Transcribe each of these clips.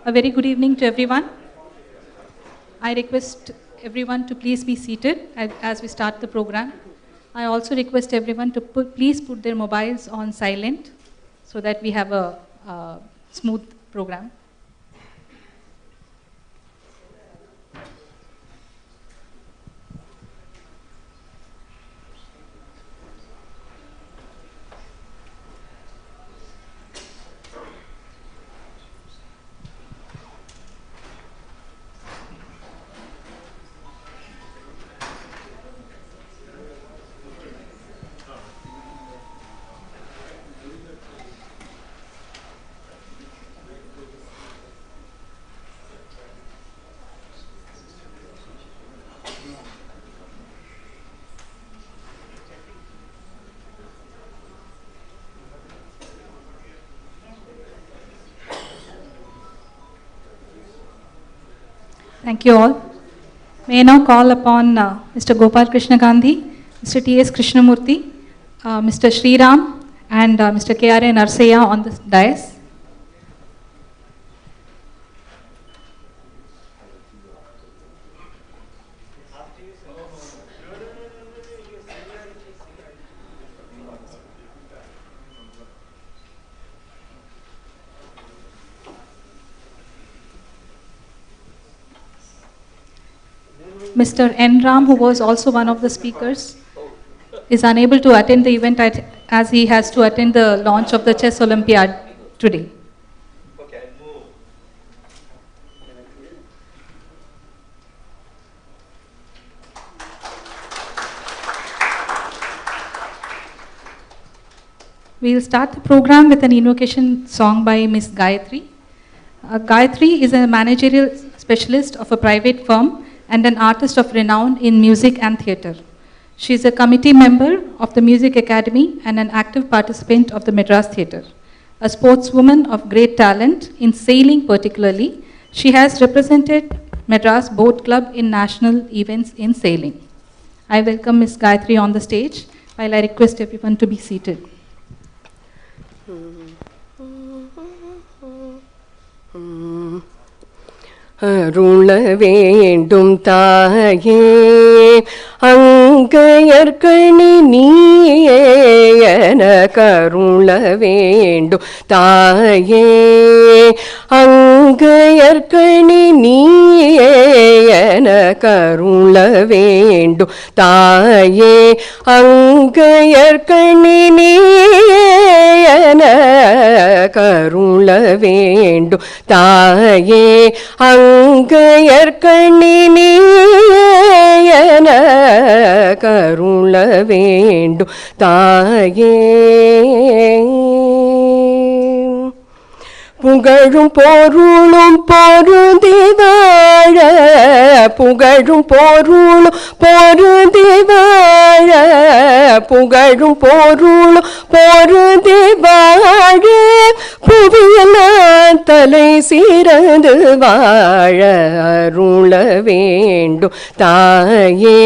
A very good evening to everyone. I request everyone to please be seated as we start the program. I also request everyone to please put their mobiles on silent so that we have a smooth program. Thank you all. May I now call upon Mr. Gopal Krishna Gandhi, Mr. T.S. Krishnamurthy, Mr. Sriram, and Mr. K.R.A. NARASIAH on the dais. Mr. N. Ram, who was also one of the speakers, is unable to attend the event as he has to attend the launch of the Chess Olympiad today. We will start the program with an invocation song by Ms. Gayatri. Gayatri is a managerial specialist of a private firm and an artist of renown in music and theatre. She is a committee member of the Music Academy and an active participant of the Madras Theatre. A sportswoman of great talent in sailing particularly, she has represented Madras Boat Club in national events in sailing. I welcome Ms. Gayatri on the stage while I request everyone to be seated. அருள வேண்டும் தாயே அங்கையர்கணி நீயே எனக்கருள வேண்டும் தாயே அங்கையர்கணி நீயே எனக்கருள வேண்டும் தாயே அங்கையர்கணி நீயே எனக்கருள வேண்டும் தாயே அங்கையர்கணி நீயே எனக்கருள வேண்டும் தாயே புகழும் பொருளும் பொருந்தி வாழ புகழும் பொருளும் பொருந்தி வாழ புகழும் பொருளும் பொருந்தி வாழ புவியெல்லாம் தலை சிறந்து வாழ அருள வேண்டும் தாயே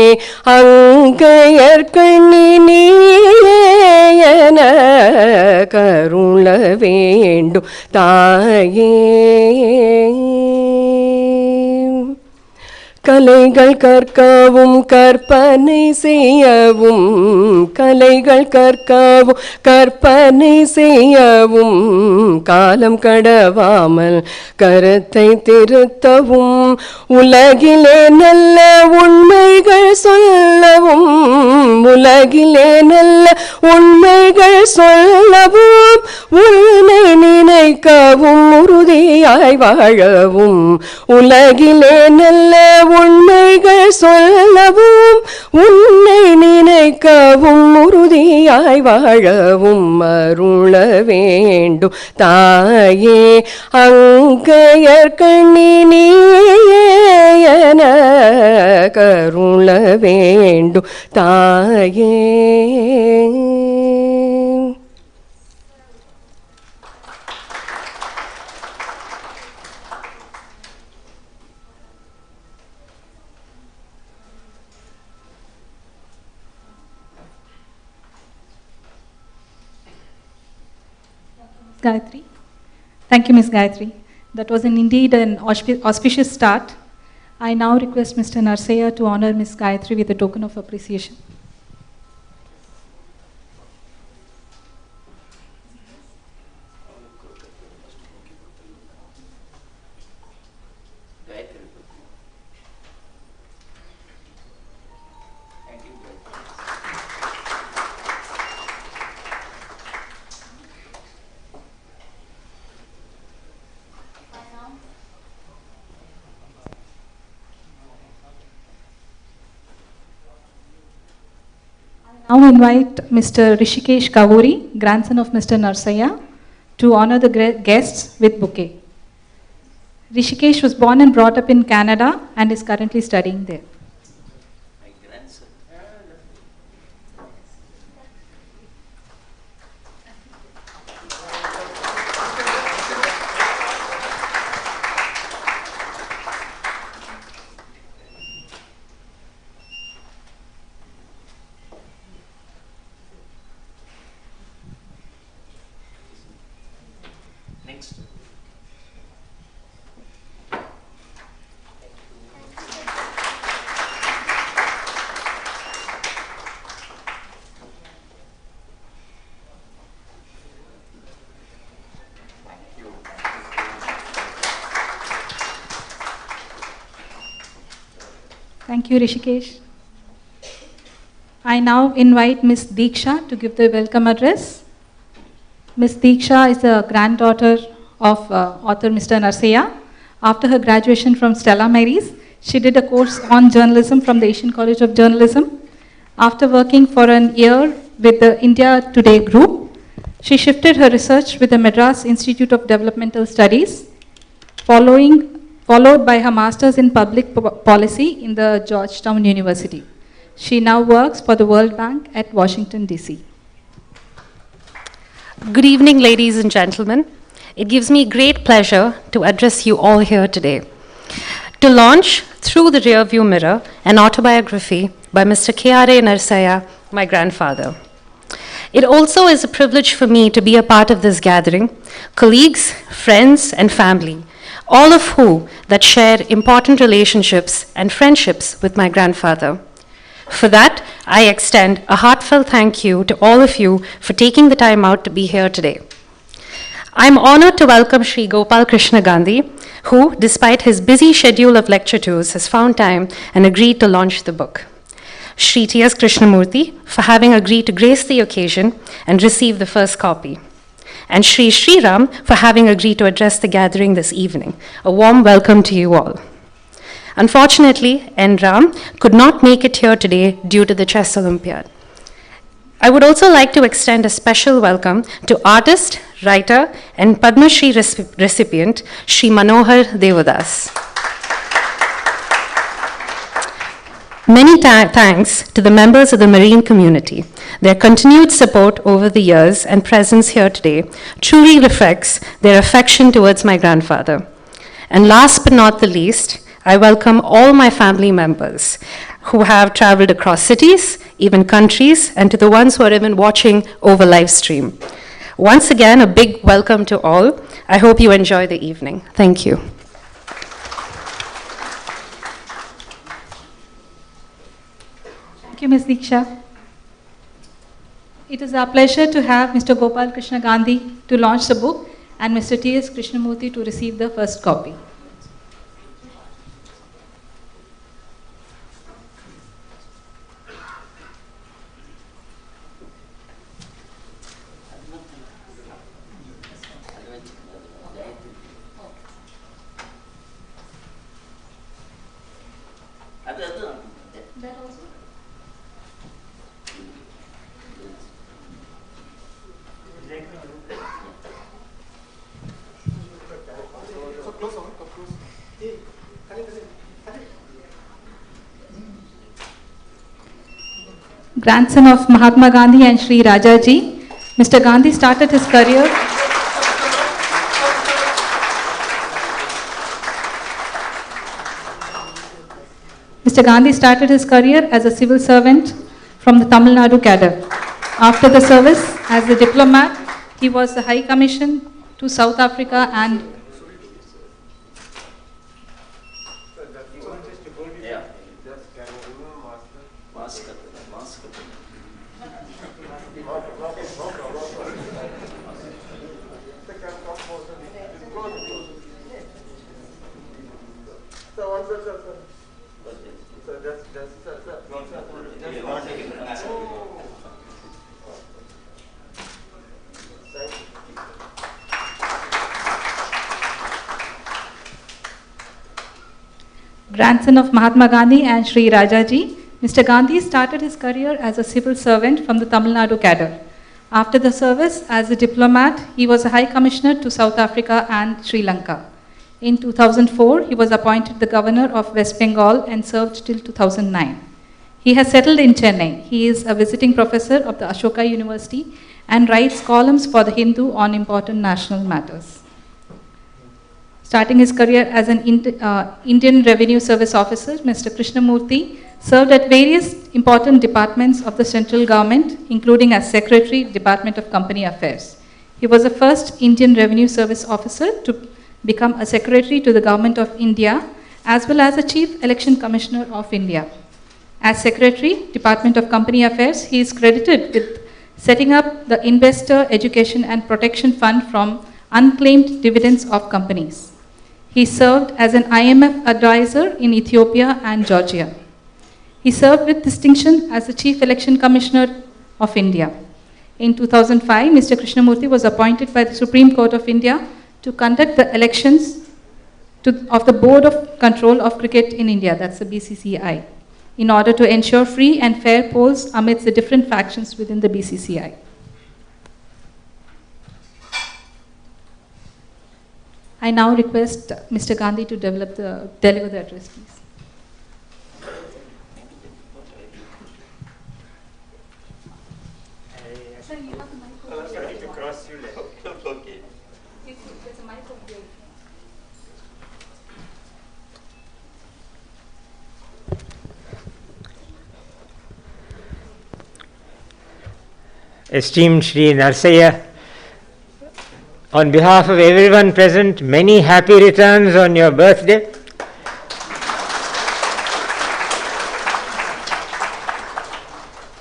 அங்கையர்கணி நீயே எனக்கருள வேண்டும் தாயே கலைகள் கற்கவும் கற்பனை செய்யவும் கலைகள் கற்கவும் கற்பனை செய்யவும் காலம் கடவாமல் கருத்தை திருத்தவும் உலகிலே நல்ல உண்மைகள் சொல்லவும் உலகிலே நல்ல உண்மைகள் சொல்லவும் உன்னை நினைக்கவும் உறுதியாய் வாழவும் உலகிலே நல்ல உண்மைகள் சொல்லவும் உன்னை நினைக்கவும் உறுதியாய் வாழவும் அருள வேண்டும் தாயே அங்கையர்கணி நீயே எனக்கருள வேண்டும் தாயே. Gayatri. Thank you, Ms. Gayatri. That was indeed an auspicious start. I now request Mr. NARASIAH to honor Ms. Gayatri with a token of appreciation. Now invite Mr. Rishikesh Kavuri, grandson of Mr. NARASIAH, to honor the guests with bouquet. Rishikesh was born and brought up in Canada and is currently studying there. My grandson. Next. Thank you, Rishikesh. I now invite Ms. Deeksha to give the welcome address. Ms. Deeksha is the granddaughter of author Mr. NARASIAH. After her graduation from Stella Maris, she did a course on journalism from the Asian College of Journalism. After working for an year with the India Today group, she shifted her research with the Madras Institute of Developmental Studies, followed by her master's in public policy in the Georgetown University. She now works for the World Bank at Washington, D.C. Good evening, ladies and gentlemen. It gives me great pleasure to address you all here today. To launch Through the Rearview Mirror, an autobiography by Mr. K.R.A. NARASIAH, my grandfather. It also is a privilege for me to be a part of this gathering, colleagues, friends, and family, all of whom that share important relationships and friendships with my grandfather. For that, I extend a heartfelt thank you to all of you for taking the time out to be here today. I'm honored to welcome Sri Gopal Krishna Gandhi, who, despite his busy schedule of lecture tours, has found time and agreed to launch the book. Sri T.S. Krishnamurthy, for having agreed to grace the occasion and receive the first copy. And Sri Sriram, for having agreed to address the gathering this evening. A warm welcome to you all. Unfortunately, N. Ram could not make it here today due to the Chess Olympiad. I would also like to extend a special welcome to artist, writer, and Padma Shri recipient, Shri Manohar Devadas. Many thanks to the members of the marine community. Their continued support over the years and presence here today truly reflects their affection towards my grandfather. And last but not the least, I welcome all my family members who have traveled across cities, even countries, and to the ones who are even watching over Livestream. Once again, a big welcome to all. I hope you enjoy the evening. Thank you. Thank you, Ms. Deeksha. It is our pleasure to have Mr. Gopal Krishna Gandhi to launch the book and Mr. T.S. Krishnamurthy to receive the first copy. Grandson of Mahatma Gandhi and Sri Rajaji, Mr. Gandhi started his career as a civil servant from the Tamil Nadu cadre. After the service as a diplomat, he was the High Commission to South Africa and Grandson of Mahatma Gandhi and Sri Rajaji, Mr. Gandhi started his career as a civil servant from the Tamil Nadu cadre. After the service as a diplomat, he was a High Commissioner to South Africa and Sri Lanka. In 2004, he was appointed the Governor of West Bengal and served till 2009. He has settled in Chennai. He is a visiting professor of the Ashoka University and writes columns for The Hindu on important national matters. Starting his career as an Indian Revenue Service officer, Mr. Krishnamurthy served at various important departments of the central government, including as Secretary, Department of Company Affairs. He was the first Indian Revenue Service officer to become a Secretary to the Government of India, as well as a Chief Election Commissioner of India. As Secretary, Department of Company Affairs, he is credited with setting up the Investor Education and Protection Fund from unclaimed dividends of companies. He served as an IMF advisor in Ethiopia and Georgia. He served with distinction as the Chief Election Commissioner of India. In 2005, Mr. Krishnamurthy was appointed by the Supreme Court of India to conduct the elections of the Board of Control of Cricket in India, that's the BCCI, in order to ensure free and fair polls amidst the different factions within the BCCI. I now request Mr. Gandhi to deliver the address, please. Sir, you have the mic over there. I need to cross you like. Okay. There's a mic over there. Esteemed Shri NARASIAH, on behalf of everyone present, many happy returns on your birthday.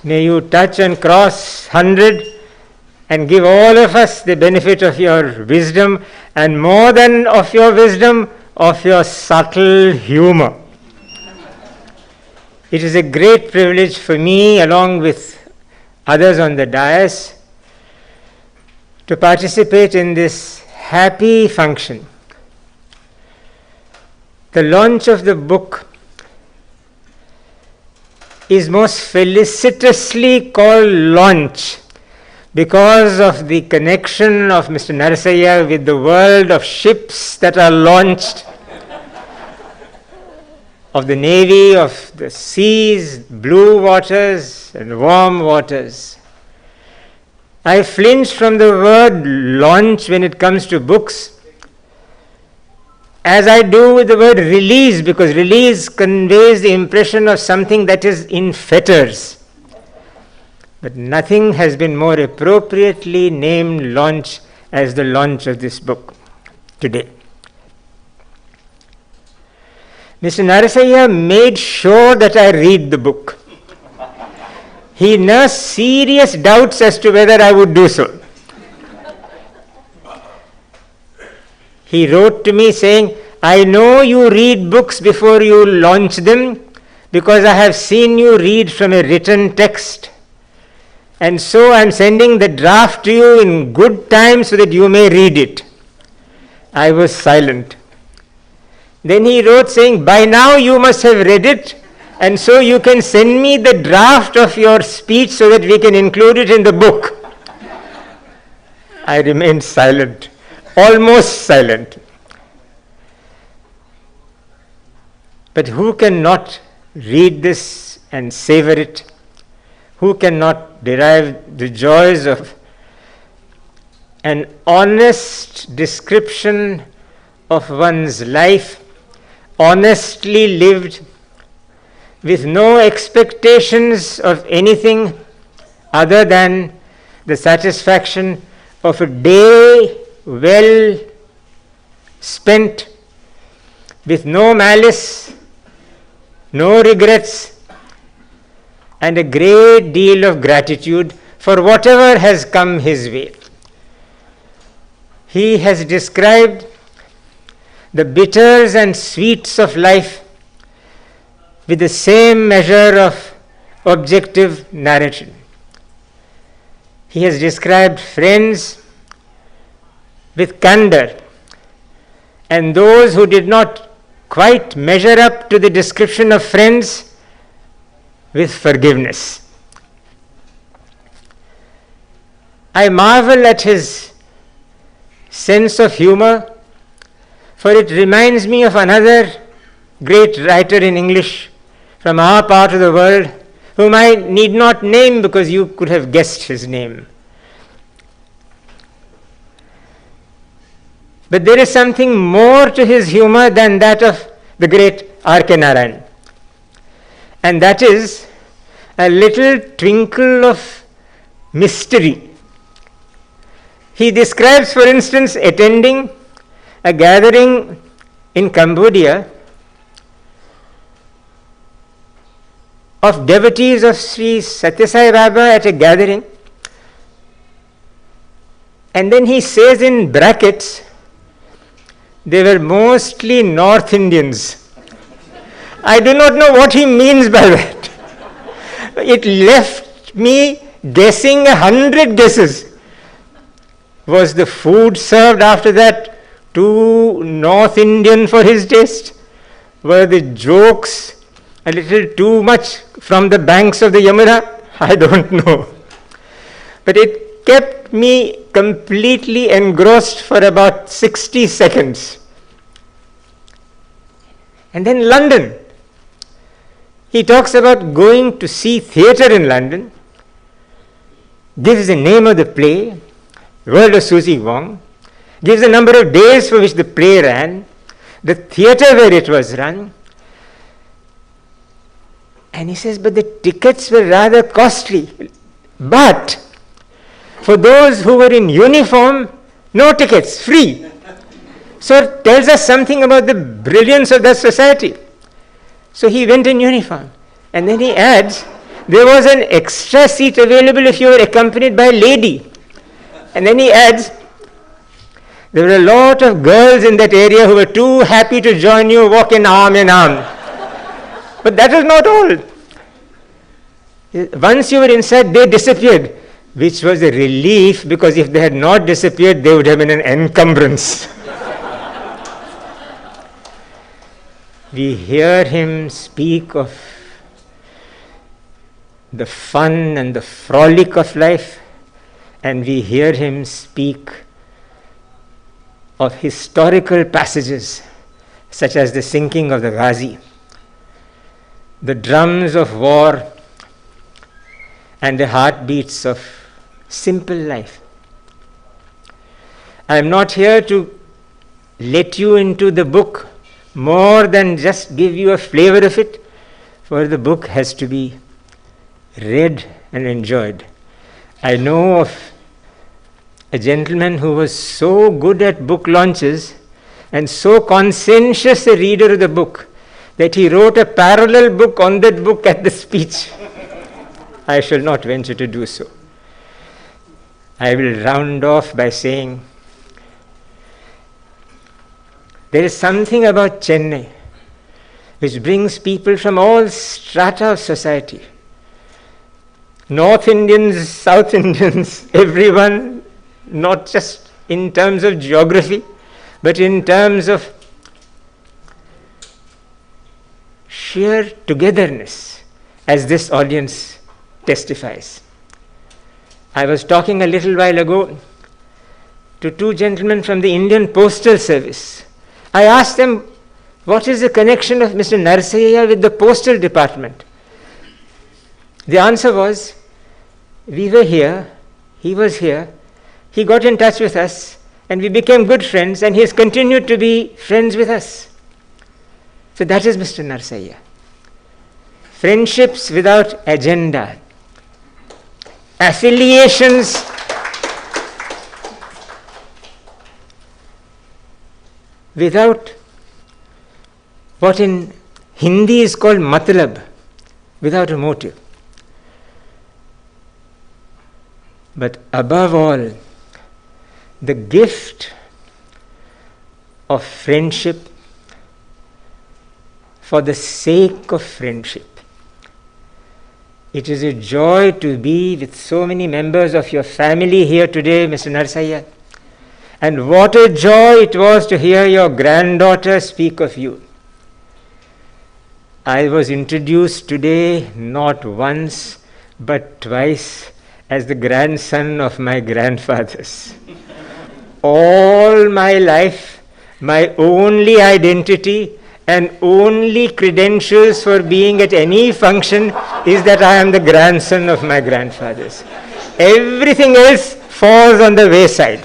May you touch and cross 100 and give all of us the benefit of your wisdom, and more than of your wisdom, of your subtle humor. It is a great privilege for me, along with others on the dais, to participate in this happy function. The launch of the book is most felicitously called launch because of the connection of Mr. NARASIAH with the world of ships that are launched, of the navy, of the seas, blue waters and warm waters. I flinch from the word launch when it comes to books, as I do with the word release, because release conveys the impression of something that is in fetters. But nothing has been more appropriately named launch as the launch of this book today. Mr. NARASIAH made sure that I read the book. He nursed serious doubts as to whether I would do so. He wrote to me saying, I know you read books before you launch them, because I have seen you read from a written text. And so I am sending the draft to you in good time so that you may read it. I was silent. Then he wrote saying, by now you must have read it, and so you can send me the draft of your speech so that we can include it in the book. I remained silent, almost silent. But who cannot read this and savor it? Who cannot derive the joys of an honest description of one's life, honestly lived, with no expectations of anything other than the satisfaction of a day well spent, with no malice, no regrets, and a great deal of gratitude for whatever has come his way. He has described the bitters and sweets of life with the same measure of objective narration. He has described friends with candor, and those who did not quite measure up to the description of friends with forgiveness. I marvel at his sense of humor, for it reminds me of another great writer in English from our part of the world, whom I need not name because you could have guessed his name. But there is something more to his humor than that of the great R.K. Narayan. And that is a little twinkle of mystery. He describes, for instance, attending a gathering in Cambodia of devotees of Sri Sathya Sai Baba at a gathering, and then he says in brackets, they were mostly North Indians. I do not know what he means by that. It left me guessing 100 guesses. Was the food served after that too North Indian for his taste? Were the jokes a little too much from the banks of the Yamuna? I don't know. But it kept me completely engrossed for about 60 seconds. And then London. He talks about going to see theatre in London, gives the name of the play, World of Susie Wong, gives the number of days for which the play ran, the theatre where it was run, and he says, but the tickets were rather costly. But for those who were in uniform, no tickets, free. So it tells us something about the brilliance of that society. So he went in uniform. And then he adds, there was an extra seat available if you were accompanied by a lady. And then he adds, there were a lot of girls in that area who were too happy to join you walking arm in arm. But that was not all. Once you were inside, they disappeared, which was a relief, because if they had not disappeared, they would have been an encumbrance. We hear him speak of the fun and the frolic of life, and we hear him speak of historical passages such as the sinking of the Ghazi, the drums of war, and the heartbeats of simple life. I am not here to let you into the book more than just give you a flavor of it, for the book has to be read and enjoyed. I know of a gentleman who was so good at book launches and so conscientious a reader of the book that he wrote a parallel book on that book at the speech. I shall not venture to do so. I will round off by saying, there is something about Chennai which brings people from all strata of society. North Indians, South Indians, everyone, not just in terms of geography, but in terms of sheer togetherness, as this audience testifies. I was talking a little while ago to two gentlemen from the Indian Postal Service. I asked them, what is the connection of Mr. NARASIAH with the Postal Department? The answer was, we were here, he was here, he got in touch with us, and we became good friends, and he has continued to be friends with us. So that is Mr. NARASIAH. Friendships without agenda. Affiliations without what in Hindi is called matlab, without a motive. But above all, the gift of friendship for the sake of friendship. It is a joy to be with so many members of your family here today, Mr. NARASIAH. And what a joy it was to hear your granddaughter speak of you. I was introduced today not once but twice as the grandson of my grandfathers. All my life, my only identity and only credentials for being at any function is that I am the grandson of my grandfathers. Everything else falls on the wayside.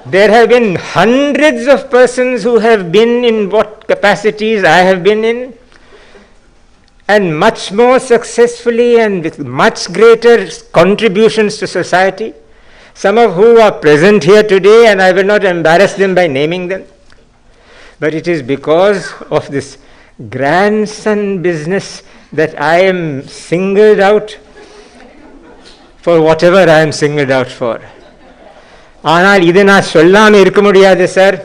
There have been hundreds of persons who have been in what capacities I have been in, and much more successfully and with much greater contributions to society, some of who are present here today, and I will not embarrass them by naming them. But it is because of this grandson business that I am singled out for whatever I am singled out for. ஆனால் இது நான் சொல்லாமல் இருக்க முடியாது sir.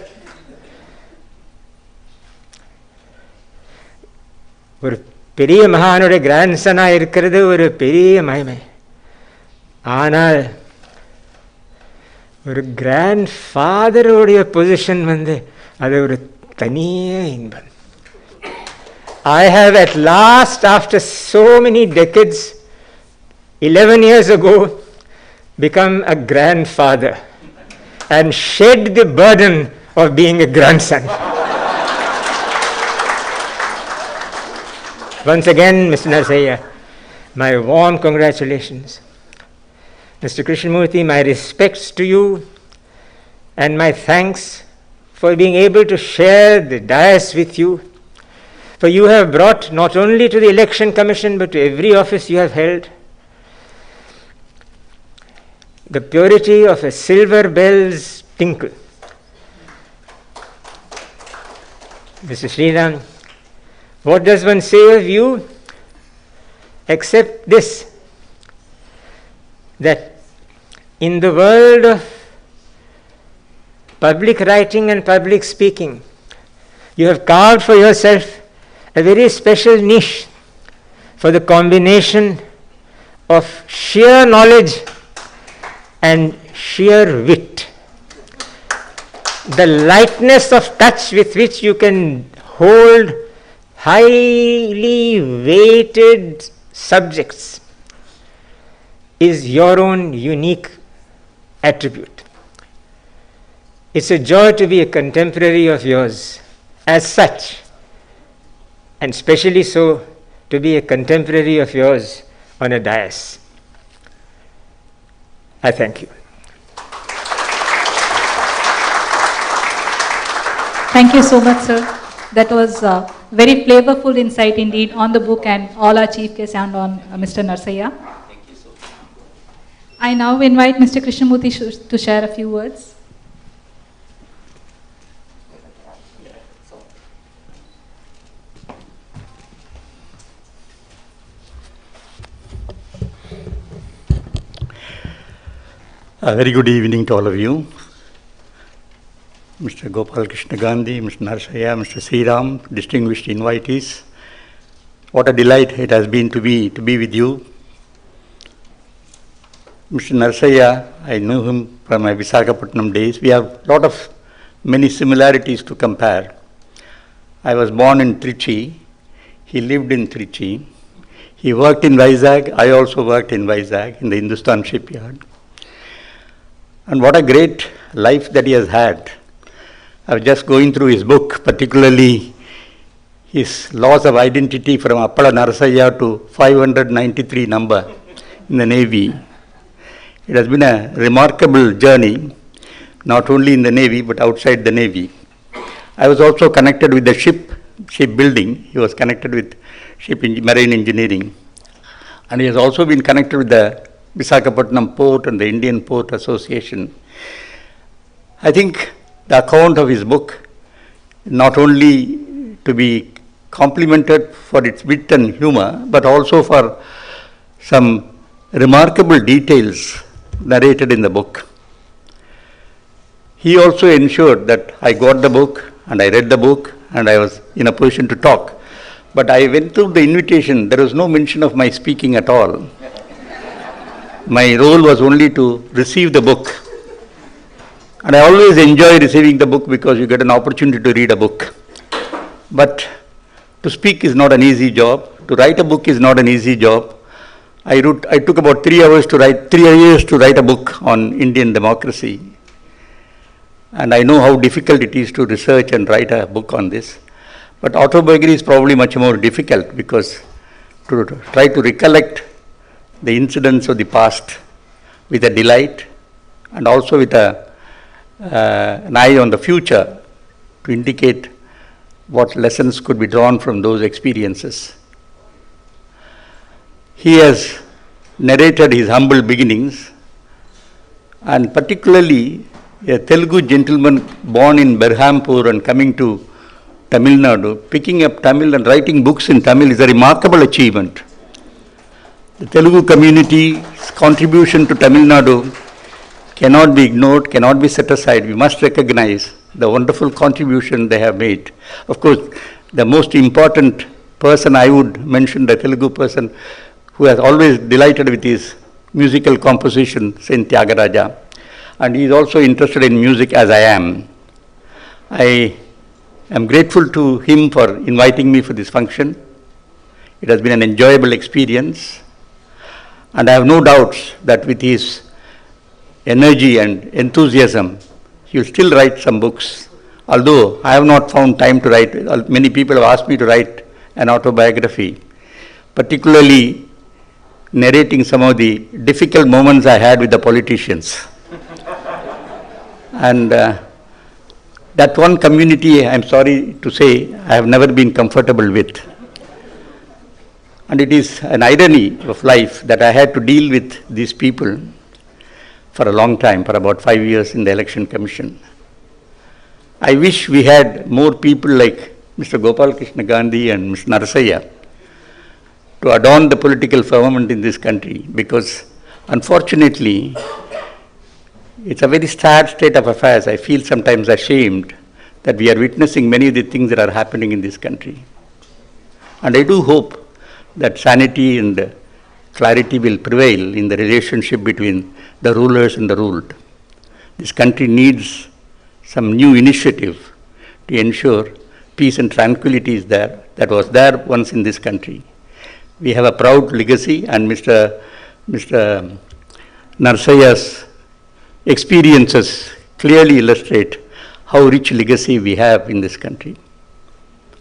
ஒரு பெரிய மகானுடைய கிராண்ட்சனாக இருக்கிறது ஒரு பெரிய மகிமை. ஆனால் ஒரு கிராண்ட் ஃபாதருடைய பொசிஷன் அது ஒரு தனியே இன்பம். I have at last, after so many decades, 11 years ago, become a grandfather and shed the burden of being a grandson. Once again, Mr. NARASIAH, my warm congratulations. Mr. Krishnamurti, my respects to you and my thanks for being able to share the dais with you. For you have brought not only to the Election Commission but to every office you have held the purity of a silver bell's tinkle. Mr. Sriram, what does one say of you except this, that in the world of public writing and public speaking, you have carved for yourself a very special niche for the combination of sheer knowledge and sheer wit. The lightness of touch with which you can hold highly weighted subjects is your own unique attribute. It's a joy to be a contemporary of yours as such, and especially so to be a contemporary of yours on a dais. I thank you. Thank you so much, sir. That was very flavorful insight indeed on the book and all our chief guests and on Mr. NARASIAH. Thank you so much. I now invite Mr. Krishnamurti to share a few words. A very good evening to all of you. Mr. Gopal Krishna Gandhi, Mr. NARASIAH, Mr. Sriram, distinguished invitees. What a delight it has been to be with you. Mr. NARASIAH, I knew him from my Visakhapatnam days. We have many similarities to compare. I was born in Trichy. He lived in Trichy. He worked in Vizag. I also worked in Vizag in the Hindustan shipyard. And what a great life that he has had. I was just going through his book, particularly his loss of identity from Appala NARASIAH to 593 number in the Navy. It has been a remarkable journey, not only in the Navy but outside the Navy. I was also connected with the shipbuilding. He was connected with marine engineering. And he has also been connected with the Visakhapatnam Port and the Indian Port Association. I think the account of his book, not only to be complimented for its wit and humor, but also for some remarkable details narrated in the book. He also ensured that I got the book and I read the book and I was in a position to talk. But I went through the invitation, there was no mention of my speaking at all. My role was only to receive the book. And I always enjoy receiving the book because you get an opportunity to read a book. But to speak is not an easy job. To write a book is not an easy job. I took about 3 years to write a book on Indian democracy. And I know how difficult it is to research and write a book on this. But autobiography is probably much more difficult because to try to recollect the incidents of the past with a delight and also with an eye on the future to indicate what lessons could be drawn from those experiences. He has narrated his humble beginnings, and particularly a Telugu gentleman born in Berhampur and coming to Tamil Nadu, picking up Tamil and writing books in Tamil is a remarkable achievement. The Telugu community's contribution to Tamil Nadu cannot be ignored, cannot be set aside. We must recognize the wonderful contribution they have made. Of course, the most important person I would mention, the Telugu person who has always delighted with his musical composition, Saint Tyagaraja. And he is also interested in music as I am. I am grateful to him for inviting me for this function. It has been an enjoyable experience. And I have no doubts that with his energy and enthusiasm, he will still write some books. Although I have not found time to write, many people have asked me to write an autobiography, particularly narrating some of the difficult moments I had with the politicians. And that one community, I am sorry to say, I have never been comfortable with. And it is an irony of life that I had to deal with these people for a long time, for about 5 years in the Election Commission. I wish we had more people like Mr. Gopal Krishna Gandhi and Mr. NARASIAH to adorn the political firmament in this country, because unfortunately, it's a very sad state of affairs. I feel sometimes ashamed that we are witnessing many of the things that are happening in this country. And I do hope that sanity and clarity will prevail in the relationship between the rulers and the ruled. This country needs some new initiative to ensure peace and tranquility is there, that was there once in this country. We have a proud legacy, and Mr. NARASIAH's experiences clearly illustrate how rich legacy we have in this country.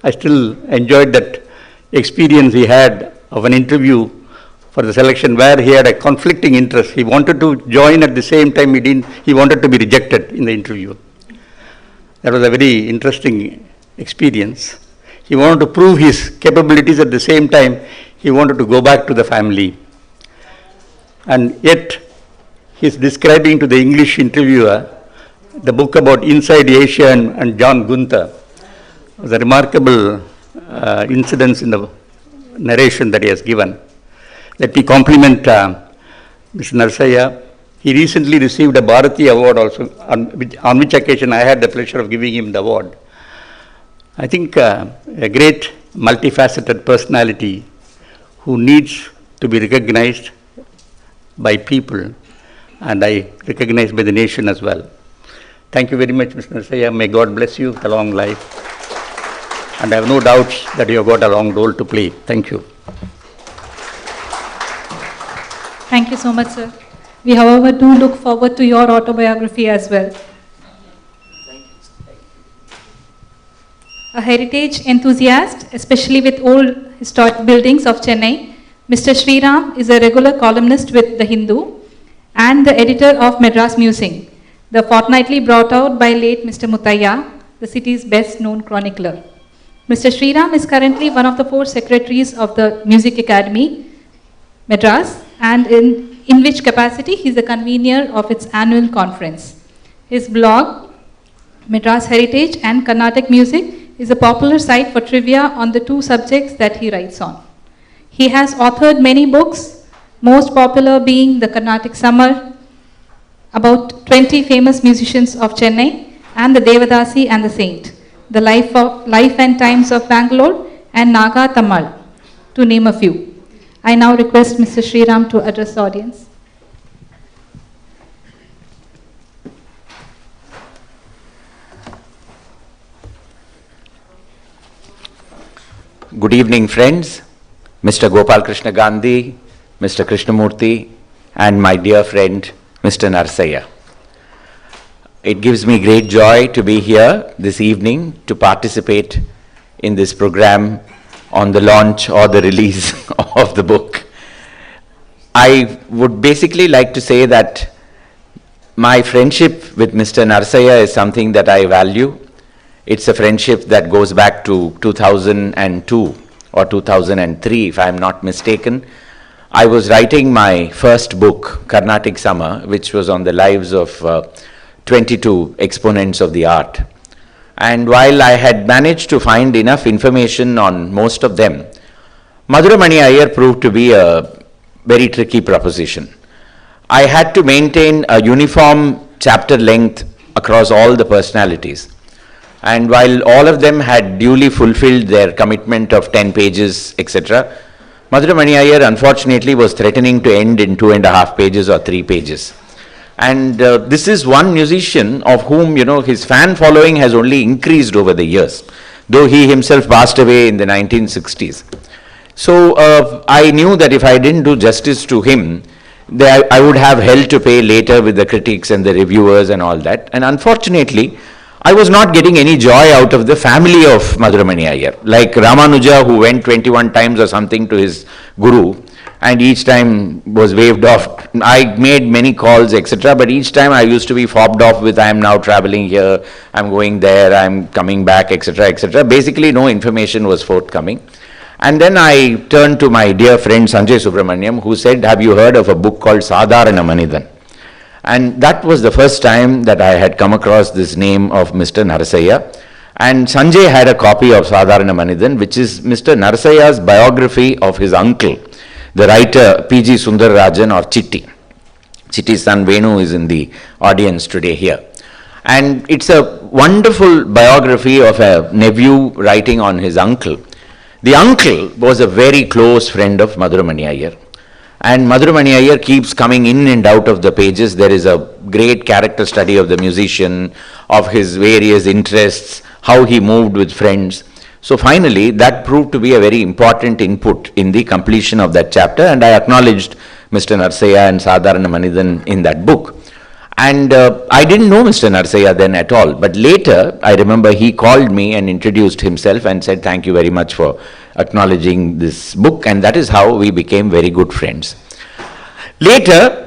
I still enjoyed that experience he had of an interview for the selection where he had a conflicting interest. He wanted to join at the same time he wanted to be rejected in the interview. That was a very interesting experience. He wanted to prove his capabilities at the same time he wanted to go back to the family. And yet he's describing to the English interviewer the book about Inside Asia and John Gunther. It was a remarkable incidents in the narration that he has given. Let me compliment Mr. NARASIAH. He recently received a Bharati Award also, on which occasion I had the pleasure of giving him the award. I think a great multifaceted personality who needs to be recognized by people, and I recognize by the nation as well. Thank you very much, Mr. NARASIAH. May God bless you with a long life. And I have no doubts that you have got a long role to play. Thank you. Thank you so much, sir. We, however, do look forward to your autobiography as well. A heritage enthusiast, especially with old historic buildings of Chennai, Mr. Sriram is a regular columnist with The Hindu and the editor of Madras Musing, the fortnightly brought out by late Mr. Muthaiya, the city's best known chronicler. Mr. Sriram is currently one of the 4 secretaries of the Music Academy, Madras, and in which capacity he is the convener of its annual conference. His blog, Madras Heritage and Carnatic Music, is a popular site for trivia on the 2 subjects that he writes on. He has authored many books, most popular being The Carnatic Summer, about 20 famous musicians of Chennai, and The Devadasi and the Saint. The Life and Times of Bangalore, and Naga Tammal, to name a few. I now request Mr. Sriram to address the audience. Good evening, friends. Mr. Gopal Krishna Gandhi, Mr. Krishnamurthy, and my dear friend, Mr. NARASIAH. It gives me great joy to be here this evening to participate in this program on the launch or the release of the book. I would basically like to say that my friendship with Mr. NARASIAH is something that I value. It's a friendship that goes back to 2002 or 2003, if I'm not mistaken. I was writing my first book, Carnatic Summer, which was on the lives of 22 exponents of the art. And while I had managed to find enough information on most of them, Maduramani Iyer proved to be a very tricky proposition. I had to maintain a uniform chapter length across all the personalities. And while all of them had duly fulfilled their commitment of 10 pages, etc., Maduramani Iyer unfortunately was threatening to end in 2.5 pages or 3 pages. And this is one musician of whom, his fan following has only increased over the years, though he himself passed away in the 1960s. So I knew that if I didn't do justice to him, I would have hell to pay later with the critics and the reviewers and all that. And unfortunately, I was not getting any joy out of the family of Maduramani Iyer. Like Ramanuja, who went 21 times or something to his guru, and each time was waved off. I made many calls, etc., but each time I used to be fobbed off with, I am now traveling here, I'm going there, I'm coming back, etc., etc. Basically, no information was forthcoming. And then I turned to my dear friend Sanjay Subramaniam, who said, have you heard of a book called Sadharana Manithan? And that was the first time that I had come across this name of Mr. NARASIAH. And Sanjay had a copy of Sadharana Manithan, which is Mr. NARASIAH's biography of his uncle, the writer P.G. Sundararajan, or Chitti. Chitti's son Venu is in the audience today here. And it's a wonderful biography of a nephew writing on his uncle. The uncle was a very close friend of Maduramani Iyer. And Maduramani Iyer keeps coming in and out of the pages. There is a great character study of the musician, of his various interests, how he moved with friends. So finally, that proved to be a very important input in the completion of that chapter, and I acknowledged Mr. NARASIAH and Sadharana Manithan in that book. And I didn't know Mr. NARASIAH then at all, but later I remember he called me and introduced himself and said, thank you very much for acknowledging this book, and that is how we became very good friends. Later,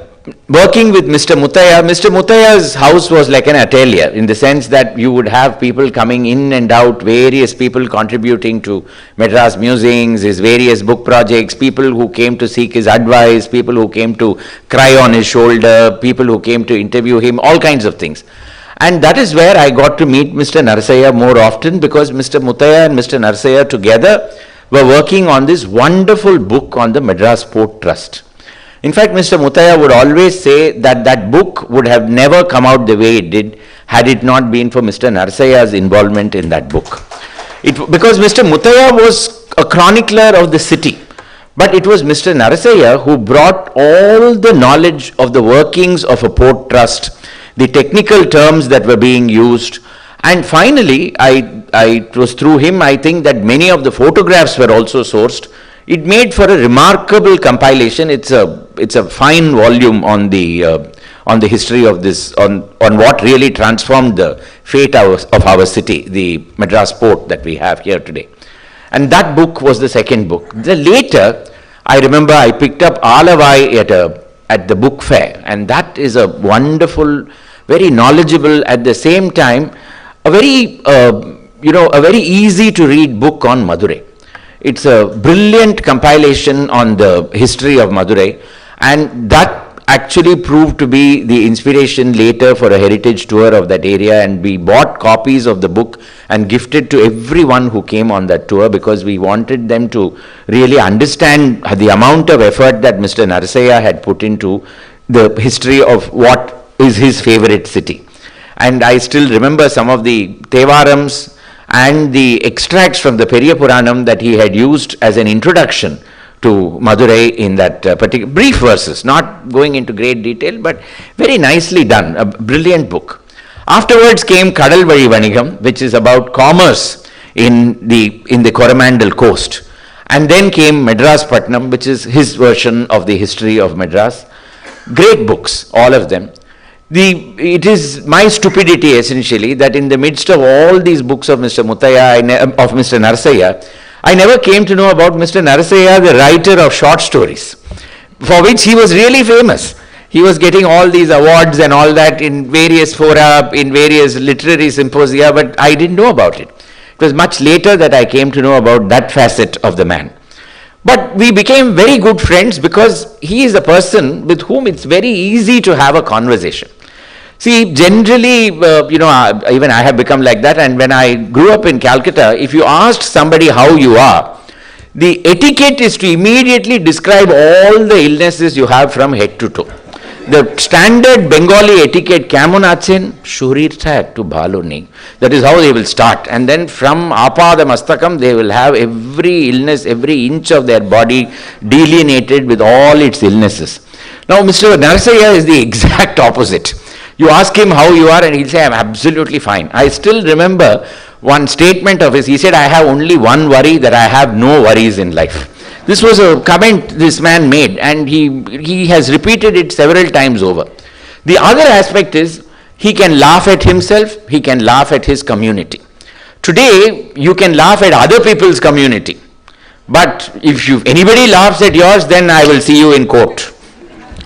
working with Mr. Muthaiya's house was like an atelier, in the sense that you would have people coming in and out, various people contributing to Madras Musings, his various book projects, people who came to seek his advice, people who came to cry on his shoulder, people who came to interview him, all kinds of things. And that is where I got to meet Mr. NARASIAH more often, because Mr. Muthaiya and Mr. NARASIAH together were working on this wonderful book on the Madras Port Trust. In fact, Mr. Muthaiya would always say that that book would have never come out the way it did had it not been for Mr. NARASIAH's involvement in that book. Because Mr. Muthaiya was a chronicler of the city, but it was Mr. NARASIAH who brought all the knowledge of the workings of a port trust, the technical terms that were being used, and finally, it was through him, I think, that many of the photographs were also sourced. It made for a remarkable compilation. It's a fine volume on the history of this, on what really transformed the fate of our city, the Madras port that we have here today. And that book was the second book. Later, I remember I picked up Alavai at the book fair, and that is a wonderful, very knowledgeable, at the same time, a very easy to read book on Madurai. It's a brilliant compilation on the history of Madurai, and that actually proved to be the inspiration later for a heritage tour of that area, and we bought copies of the book and gifted to everyone who came on that tour, because we wanted them to really understand the amount of effort that Mr. NARASIAH had put into the history of what is his favorite city. And I still remember some of the Tevarams and the extracts from the Periya Puranam that he had used as an introduction to Madurai in that particular brief verses, not going into great detail, but very nicely done, a brilliant book. Afterwards came Kadal Vali Vanigam, which is about commerce in the Coromandel coast. And then came Madras Patnam, which is his version of the history of Madras. Great books, all of them. It is my stupidity essentially that in the midst of all these books of Mr. Muttaya, of Mr. Narasaiah, I never came to know about Mr. Narasaiah, the writer of short stories, for which he was really famous. He was getting all these awards and all that in various fora, in various literary symposia, but I didn't know about it. It was much later that I came to know about that facet of the man. But we became very good friends because he is a person with whom it's very easy to have a conversation. See, generally, even I have become like that, and when I grew up in Calcutta, if you asked somebody how you are, the etiquette is to immediately describe all the illnesses you have from head to toe. The standard Bengali etiquette, Kamon achen, Shurir thak to bhalo nei. That is how they will start. And then from Apada Mastakam, they will have every illness, every inch of their body delineated with all its illnesses. Now, Mr. Narasaiah is the exact opposite. You ask him how you are and he'll say, I'm absolutely fine. I still remember one statement of his. He said, I have only one worry, that I have no worries in life. This was a comment this man made, and he has repeated it several times over. The other aspect is, he can laugh at himself, he can laugh at his community. Today, you can laugh at other people's community. But if anybody laughs at yours, then I will see you in court.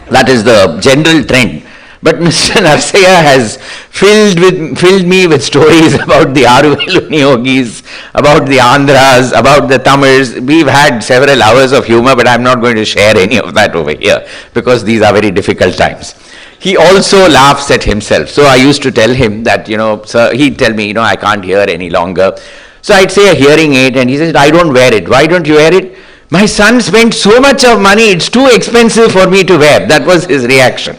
That is the general trend. But Mr. Narasaiah has filled me with stories about the Aruveluni yogis, about the Andhras, about the Tamils. We've had several hours of humor, but I'm not going to share any of that over here because these are very difficult times. He also laughs at himself. So I used to tell him that, sir, he'd tell me, I can't hear any longer. So I'd say a hearing aid, and he says, I don't wear it. Why don't you wear it? My son spent so much of money, it's too expensive for me to wear. That was his reaction.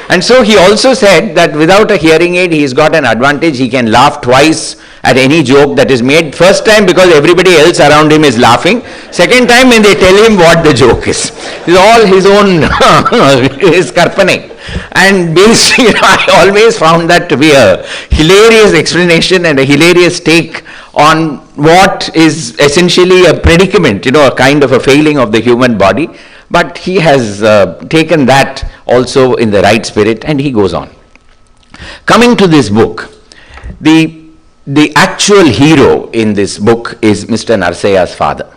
And so he also said that without a hearing aid, he's got an advantage. He can laugh twice at any joke that is made. First time because everybody else around him is laughing. Second time when they tell him what the joke is. It's all his own, his karpane. And basically, I always found that to be a hilarious explanation and a hilarious take on what is essentially a predicament, a kind of a failing of the human body. But he has taken that also in the right spirit, and he goes on. Coming to this book, the actual hero in this book is Mr. Narasaiah's father.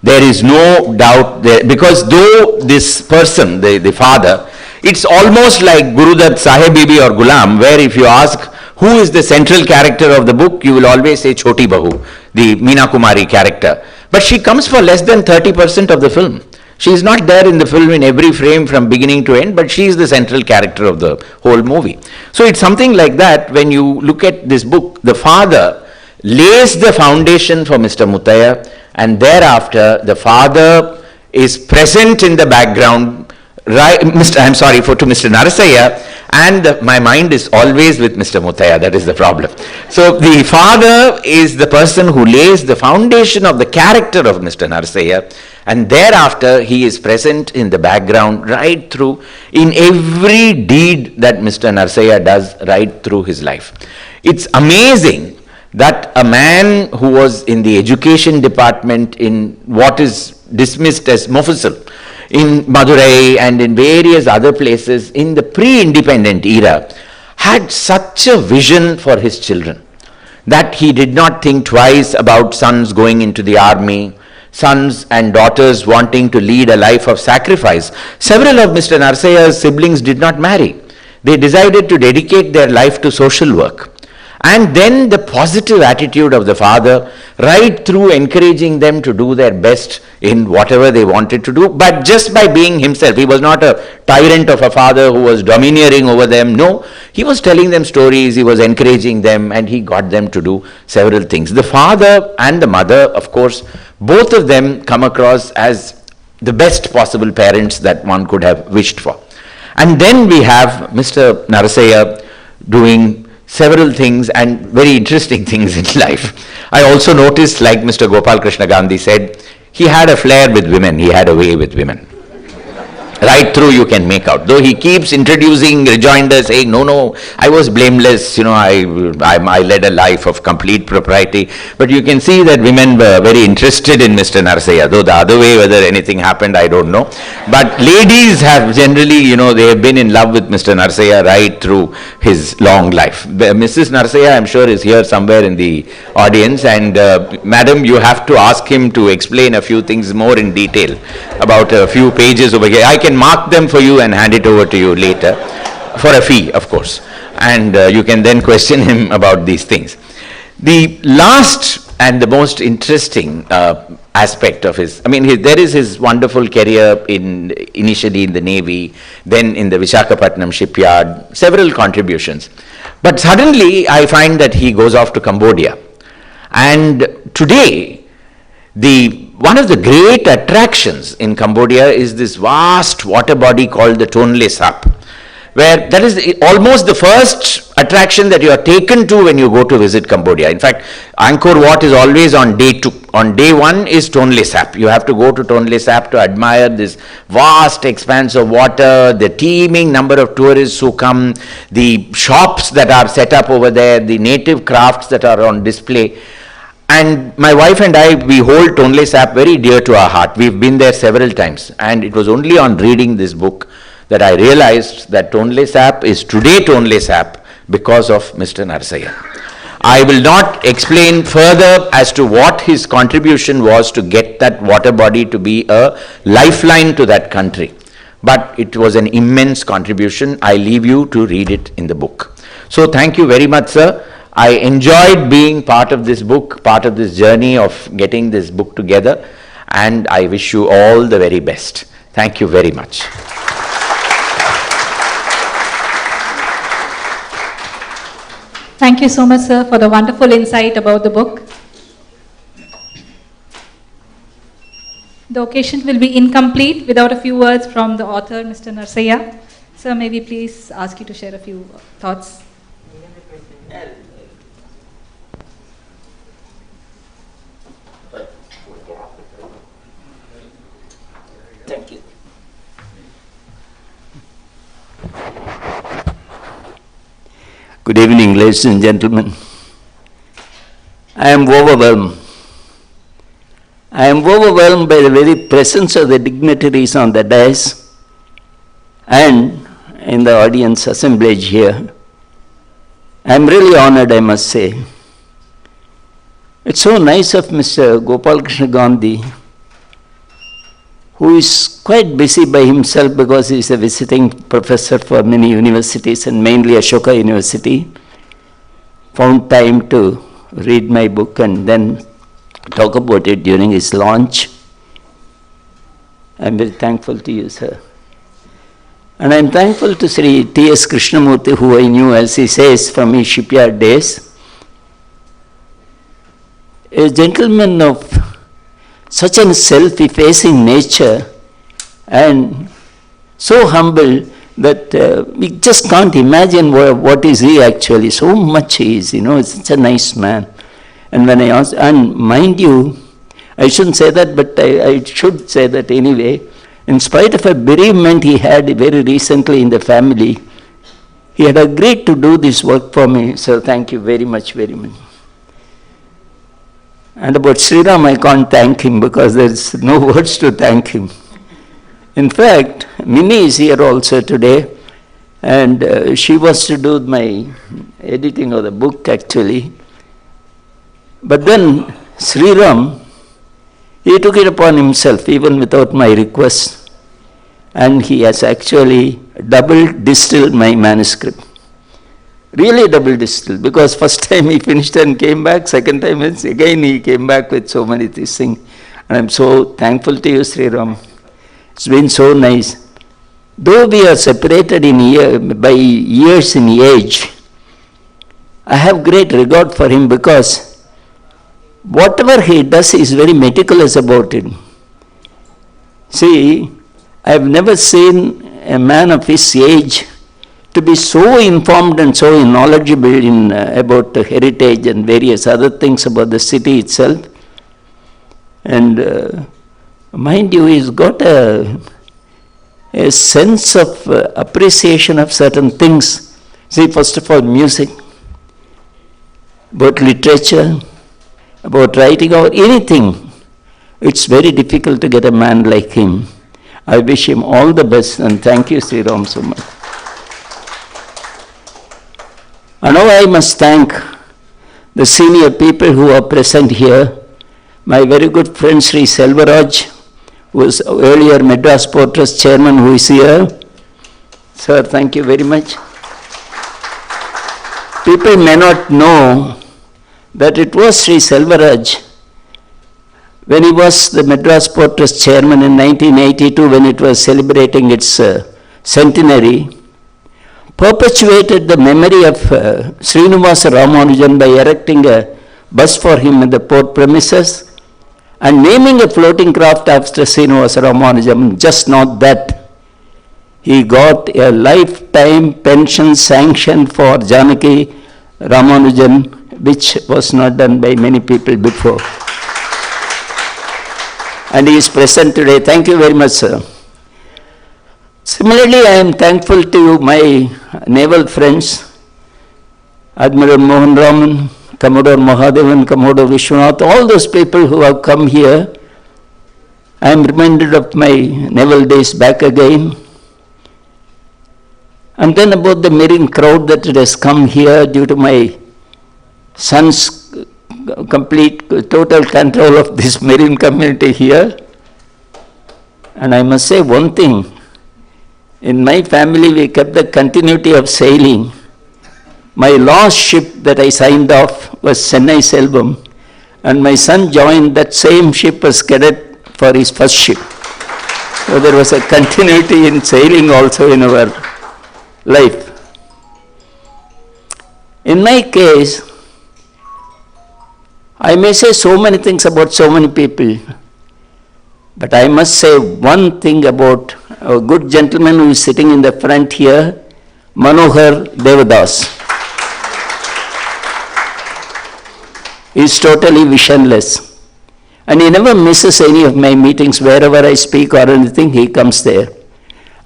There is no doubt there, because though this person, the father, it's almost like Gurudat Sahib Bibi or Gulam, where if you ask who is the central character of the book, you will always say Choti Bahu, the Meena Kumari character. But she comes for less than 30% of the film. She is not there in the film in every frame from beginning to end, but she is the central character of the whole movie. So it's something like that. When you look at this book, the father lays the foundation for Mr. Muttaya, and thereafter the father is present in the background, right, to Mr. Narasaiah, and my mind is always with Mr. Muttaya. That is the problem. So the father is the person who lays the foundation of the character of Mr. Narasaiah, and thereafter he is present in the background right through in every deed that Mr. Narasaiah does right through his life. It's amazing that a man who was in the education department in what is dismissed as Mofussil, in Madurai and in various other places in the pre-independent era, had such a vision for his children that he did not think twice about sons going into the army, sons and daughters wanting to lead a life of sacrifice. Several of Mr. Narasaiah's siblings did not marry. They decided to dedicate their life to social work. And then the positive attitude of the father, right through encouraging them to do their best in whatever they wanted to do, but just by being himself. He was not a tyrant of a father who was domineering over them. No, he was telling them stories, he was encouraging them, and he got them to do several things. The father and the mother, of course, both of them come across as the best possible parents that one could have wished for. And then we have Mr. Narasaiah doing several things and very interesting things in life. I also noticed, like Mr. Gopal Krishna Gandhi said, he had a flair with women, he had a way with women. Right through you can make out. Though he keeps introducing rejoinders saying, no, I was blameless, I led a life of complete propriety. But you can see that women were very interested in Mr. Narasaiah. Though the other way, whether anything happened, I don't know. But ladies have generally, they have been in love with Mr. Narasaiah right through his long life. Mrs. Narasaiah, I'm sure, is here somewhere in the audience. And madam, you have to ask him to explain a few things more in detail about a few pages over here. I can mark them for you and hand it over to you later for a fee, of course, and you can then question him about these things. The last and the most interesting aspect of his, there is his wonderful career initially in the Navy, then in the Visakhapatnam shipyard, several contributions. But suddenly I find that he goes off to Cambodia, and today one of the great attractions in Cambodia is this vast water body called the Tonle Sap, where that is almost the first attraction that you are taken to when you go to visit Cambodia. In fact, Angkor Wat is always on day 2. On day 1 is Tonle Sap. You have to go to Tonle Sap to admire this vast expanse of water, the teeming number of tourists who come, the shops that are set up over there, the native crafts that are on display. And my wife and I, we hold Tonle Sap very dear to our heart. We've been there several times. And it was only on reading this book that I realized that Tonle Sap is today Tonle Sap because of Mr. Narasaiah. I will not explain further as to what his contribution was to get that water body to be a lifeline to that country. But it was an immense contribution. I leave you to read it in the book. So thank you very much, sir. I enjoyed being part of this book, part of this journey of getting this book together, and I wish you all the very best. Thank you very much. Thank you so much, sir, for the wonderful insight about the book. The occasion will be incomplete without a few words from the author, Mr. Narasaiah. Sir, may we please ask you to share a few thoughts? Thank you. Good evening, ladies and gentlemen. I am overwhelmed. I am overwhelmed by the very presence of the dignitaries on the dais and in the audience assemblage here. I am really honored, I must say. It's so nice of Mr. Gopal Krishna Gandhi, who is quite busy by himself because he is a visiting professor for many universities and mainly Ashoka University, found time to read my book and then talk about it during his launch. I'm very thankful to you, sir. And I'm thankful to Sri T.S. Krishnamurti, who I knew, as he says, from his shipyard days. A gentleman of such a self-effacing nature and so humble that we just can't imagine what is he actually. So much he is, he's such a nice man. And when I asked, and mind you, I shouldn't say that, but I should say that anyway, in spite of a bereavement he had very recently in the family, he had agreed to do this work for me. So thank you very much, very much. And about Sriram, I can't thank him because there's no words to thank him. In fact, Minnie is here also today, and she was to do my editing of the book actually. But then Sriram, he took it upon himself even without my request, and he has actually double distilled my manuscript. Really double distilled, because first time he finished and came back, second time again he came back with so many things. And I'm so thankful to you, Sriram. It's been so nice. Though we are separated by years in age, I have great regard for him because whatever he does, he is very meticulous about it. See, I have never seen a man of his age to be so informed and so knowledgeable in about heritage and various other things about the city itself. And mind you, he's got a sense of appreciation of certain things. See, first of all, music, about literature, about writing or anything. It's very difficult to get a man like him. I wish him all the best, and thank you, Sri Ram, so much. And now I must thank the senior people who are present here. My very good friend Sri Selvaraj, who was earlier Madras Port Trust chairman, who is here. Sir, thank you very much. People may not know that it was Sri Selvaraj, when he was the Madras Port Trust chairman in 1982, when it was celebrating its centenary, perpetuated the memory of Srinivasa Ramanujan by erecting a bus for him in the port premises and naming a floating craft after Srinivasa Ramanujan. Just not that, he got a lifetime pension sanction for Janaki Ramanujan, which was not done by many people before. And he is present today. Thank you very much, sir. Similarly, I am thankful to my naval friends, Admiral Mohan Raman, Commodore Mahadevan, Commodore Vishwanath, all those people who have come here. I am reminded of my naval days back again. And then about the marine crowd that it has come here due to my son's complete, total control of this marine community here. And I must say one thing. In my family, we kept the continuity of sailing. My last ship that I signed off was Chennai Selvam, and my son joined that same ship as cadet for his first ship. So there was a continuity in sailing also in our life. In my case, I may say so many things about so many people, but I must say one thing about a good gentleman who is sitting in the front here, Manohar Devadas. He is totally visionless. And he never misses any of my meetings. Wherever I speak or anything, he comes there.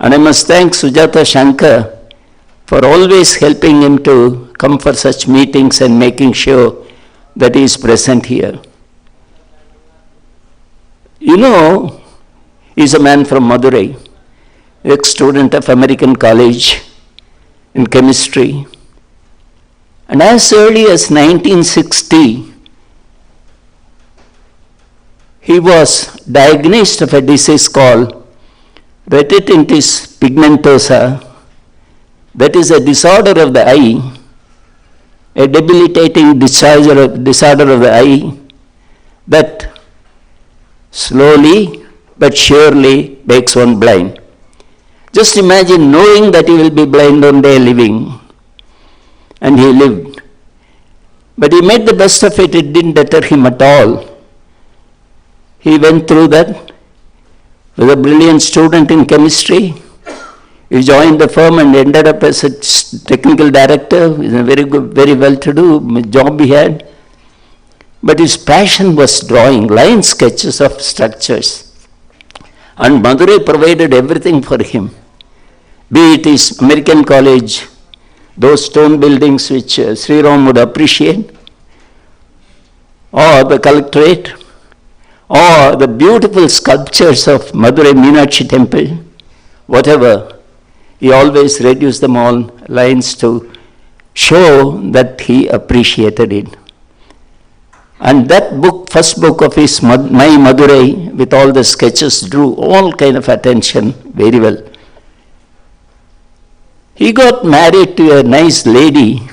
And I must thank Sujata Shankar for always helping him to come for such meetings and making sure that he is present here. You know, he's a man from Madurai, ex-student of American College in chemistry. And as early as 1960, he was diagnosed of a disease called retinitis pigmentosa. That is a disorder of the eye, a debilitating disorder of the eye that slowly but surely makes one blind. Just imagine knowing that he will be blind one day living. And he lived. But he made the best of it. It didn't deter him at all. He went through that. Was a brilliant student in chemistry. He joined the firm and ended up as a technical director. He's a very good, very well-to-do job he had. But his passion was drawing line sketches of structures. And Madurai provided everything for him. Be it his American College, those stone buildings which Sri Ram would appreciate, or the collectorate, or the beautiful sculptures of Madurai Meenakshi Temple, whatever, he always reduced them all lines to show that he appreciated it. And that book, first book of his, My Madurai, with all the sketches, drew all kind of attention very well. He got married to a nice lady,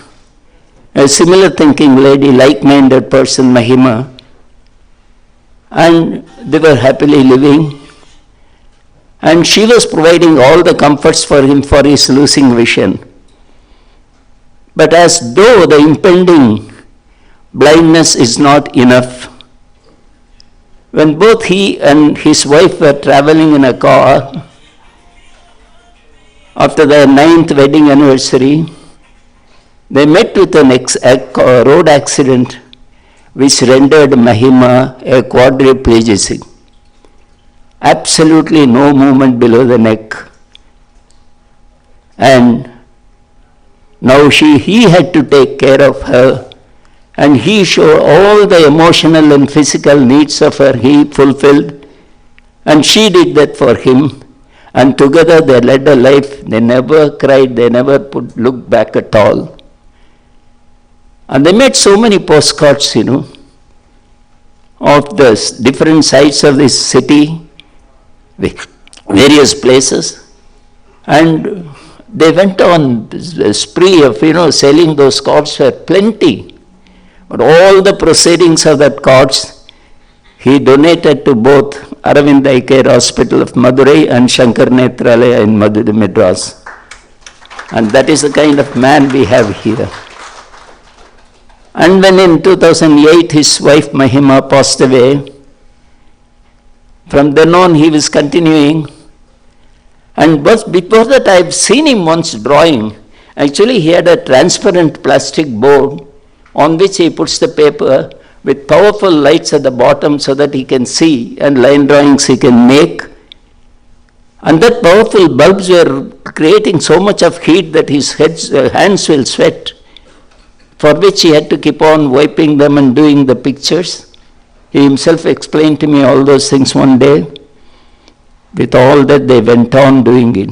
a similar thinking lady, like-minded person, Mahima, and they were happily living. And she was providing all the comforts for him for his losing vision. But as though the impending blindness is not enough, when both he and his wife were traveling in a car, after their 9th wedding anniversary, they met with a road accident which rendered Mahima a quadriplegic. Absolutely no movement below the neck. And now he had to take care of her, and he showed all the emotional and physical needs of her, he fulfilled, and she did that for him. And together they led a life, they never cried, they never looked back at all. And they made so many postcards, of the different sides of this city, various places. And they went on a spree of, selling those cards for plenty. But all the proceedings of that cards, he donated to both Aravind Eye Care Hospital of Madurai and Shankar Netralaya in Madras. And that is the kind of man we have here. And when in 2008 his wife Mahima passed away, from then on he was continuing. And before that I have seen him once drawing. Actually he had a transparent plastic board on which he puts the paper with powerful lights at the bottom so that he can see, and line drawings he can make. And that powerful bulbs were creating so much of heat that his hands will sweat, for which he had to keep on wiping them and doing the pictures. He himself explained to me all those things one day. With all that they went on doing it.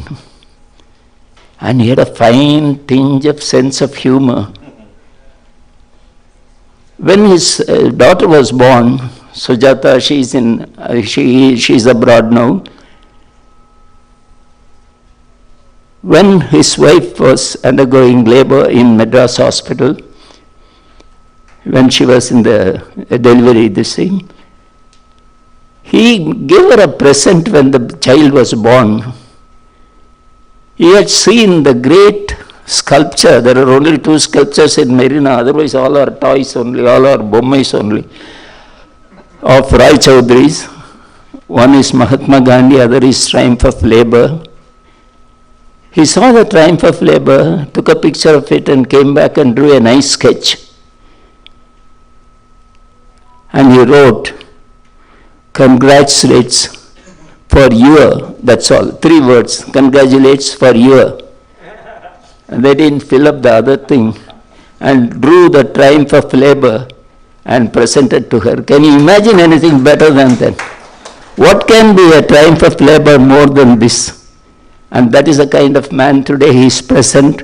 And he had a fine tinge of sense of humor. When his daughter was born, Sujata, she's abroad now. When his wife was undergoing labor in Madras Hospital, when she was in the delivery, he gave her a present when the child was born. He had seen the great sculpture. There are only 2 sculptures in Marina, otherwise all are toys only, all are bommais only, of Rai Chaudhary's. One is Mahatma Gandhi, other is Triumph of Labour. He saw the Triumph of Labour, took a picture of it and came back and drew a nice sketch. And he wrote, "Congratulates for your," that's all, 3 words, "congratulates for your." And they didn't fill up the other thing, and drew the Triumph of Labour and presented to her. Can you imagine anything better than that? What can be a Triumph of Labour more than this? And that is the kind of man today he is present.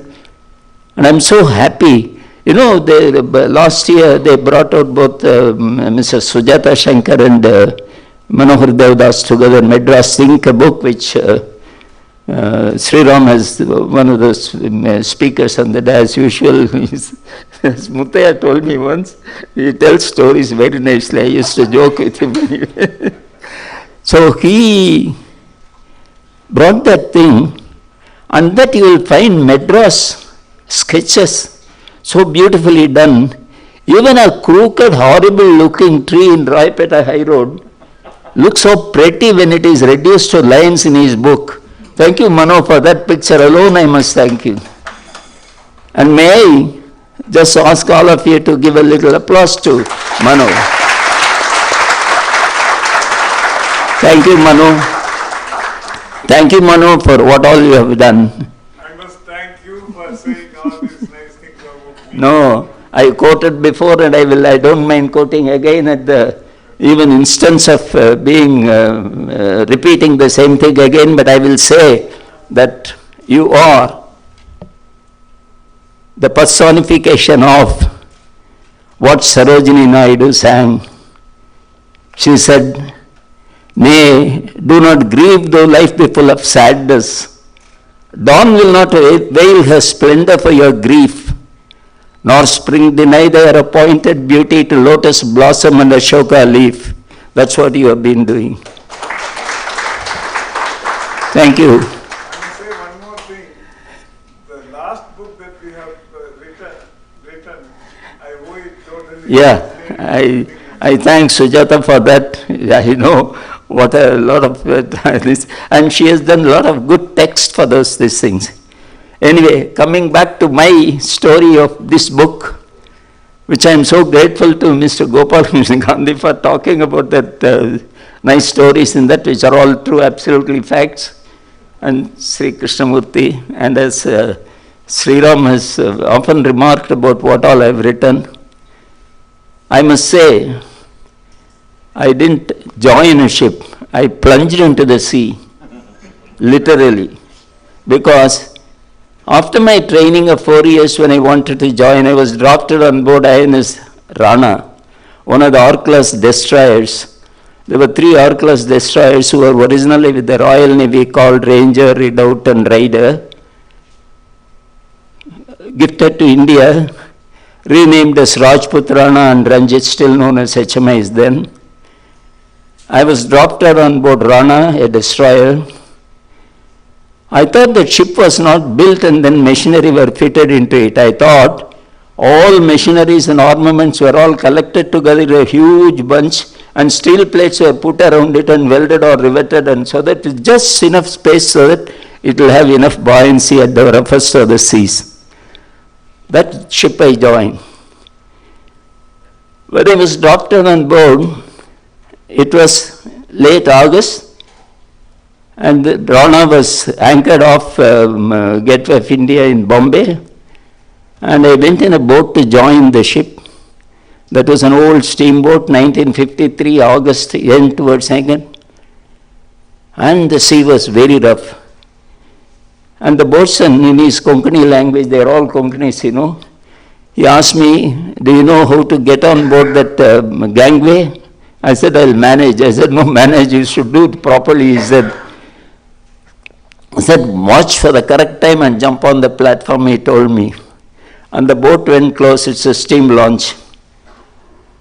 And I'm so happy. Last year they brought out both Mrs. Sujata Shankar and Manohar Devdas together, Madras Think, a book which Sri Ram has one of the speakers on the day as usual. As Muttaya told me once, he tells stories very nicely. I used to joke with him. So he brought that thing, and that you will find Madras sketches so beautifully done. Even a crooked, horrible looking tree in Raipeta High Road looks so pretty when it is reduced to lines in his book. Thank you, Mano, for that picture alone. I must thank you. And may I just ask all of you to give a little applause to Mano. Thank you, Mano. Thank you, Mano, for what all you have done. I must thank you for saying all these nice things about me. No, I quoted before, and I don't mind quoting again at the even instance of repeating the same thing again, but I will say that you are the personification of what Sarojini Naidu sang. She said, "Nay, do not grieve though life be full of sadness. Dawn will not veil her splendor for your grief, nor spring deny their appointed beauty to lotus blossom and ashoka leaf." That's what you have been doing. Thank you. I will say one more thing. The last book that we have written, I owe it totally. Yeah, I thank Sujata for that. I know what a lot of this, and she has done a lot of good text for these things. Anyway, coming back to my story of this book, which I am so grateful to Mr. Gopal Krishna Gandhi for talking about that nice stories in that, which are all true, absolutely facts, and Sri Krishnamurti, and as Sri Ram has often remarked about what all I have written, I must say, I didn't join a ship, I plunged into the sea, literally, because after my training of 4 years when I wanted to join, I was drafted on board INS Rana, one of the R-class destroyers. There were 3 R-class destroyers who were originally with the Royal Navy called Ranger, Redoubt and Raider, gifted to India, renamed as Rajput Rana and Ranjit, still known as HMIs then. I was drafted on board Rana, a destroyer. I thought the ship was not built and then machinery were fitted into it. I thought all machineries and armaments were all collected together in a huge bunch and steel plates were put around it and welded or riveted, and so that it's just enough space so that it will have enough buoyancy at the roughest of the seas. That ship I joined. When I was drafted on board, it was late August, and the Rana was anchored off Gateway of India in Bombay, and I went in a boat to join the ship. That was an old steamboat, 1953, August end towards second, and the sea was very rough. And the boatswain, in his Konkani language, they are all Konkanis, you know, he asked me, do you know how to get on board that gangway? I said, I'll manage. I said, no, manage, you should do it properly. He said, watch for the correct time and jump on the platform, he told me. And the boat went close, it's a steam launch.